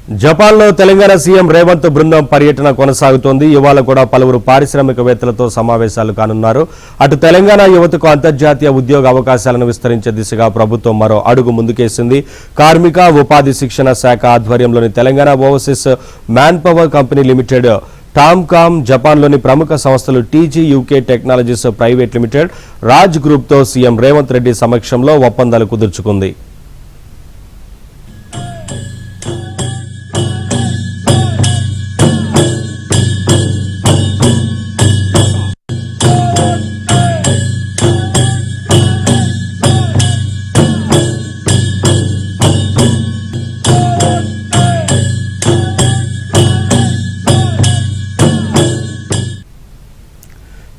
జపాన్లో తెలంగాణ సీఎం రేవంత్ బృందం పర్యటన కొనసాగుతోంది. ఇవాళ కూడా పలువురు పారిశ్రామికవేత్తలతో సమావేశాలు కానున్నారు. అటు తెలంగాణ యువతకు అంతర్జాతీయ ఉద్యోగ అవకాశాలను విస్తరించే దిశగా ప్రభుత్వం మరో అడుగు ముందుకేసింది. కార్మిక ఉపాధి శిక్షణ శాఖ ఆధ్వర్యంలోని Telangana overseas man power company limited, TOMCOM, జపాన్లోని ప్రముఖ సంస్థలు TG UK technologies private limited, Raj గ్రూప్తో సీఎం రేవంత్ రెడ్డి సమక్షంలో ఒప్పందాలు కుదుర్చుకుంది.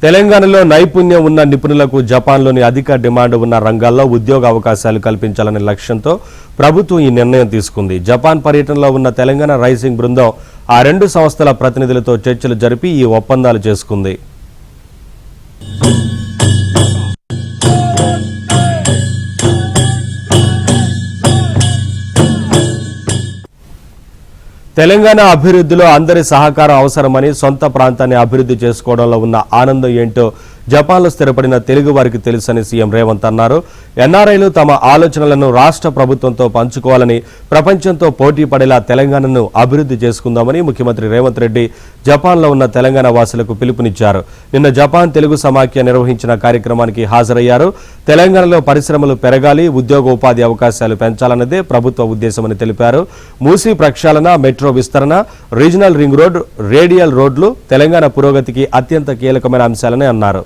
తెలంగాణలో నైపుణ్యం ఉన్న నిపుణులకు జపాన్లోని అధిక డిమాండ్ ఉన్న రంగాల్లో ఉద్యోగ అవకాశాలు కల్పించాలనే లక్ష్యంతో ప్రభుత్వం ఈ నిర్ణయం తీసుకుంది. జపాన్ పర్యటనలో ఉన్న తెలంగాణ రైజింగ్ బృందం ఆ రెండు సంస్థల ప్రతినిధులతో చర్చలు జరిపి ఈ ఒప్పందాలు చేసుకుంది. తెలంగాణ అభివృద్ధిలో అందరి సహకారం అవసరమని, సొంత ప్రాంతాన్ని అభివృద్ధి చేసుకోవడంలో ఉన్న ఆనందం ఏంటో జపాన్లో స్థిరపడిన తెలుగు వారికి తెలుసని సీఎం రేవంత్ అన్నారు. ఎన్ఆర్ఐలు తమ ఆలోచనలను రాష్ట్ర ప్రభుత్వంతో పంచుకోవాలని, ప్రపంచంతో పోటీ పడేలా తెలంగాణను అభివృద్ధి చేసుకుందామని ముఖ్యమంత్రి రేవంత్ రెడ్డి జపాన్లో ఉన్న తెలంగాణ వాసులకు పిలుపునిచ్చారు. నిన్న జపాన్ తెలుగు సమాఖ్య నిర్వహించిన కార్యక్రమానికి హాజరయ్యారు. తెలంగాణలో పరిశ్రమలు పెరగాలి, ఉద్యోగ ఉపాధి అవకాశాలు పెంచాలన్నదే ప్రభుత్వ ఉద్దేశమని తెలిపారు. మూసీ ప్రక్షాళన, మెట్రో విస్తరణ, రీజనల్ రింగ్ రోడ్, రేడియల్ రోడ్లు తెలంగాణ పురోగతికి అత్యంత కీలకమైన అంశాలని అన్నారు.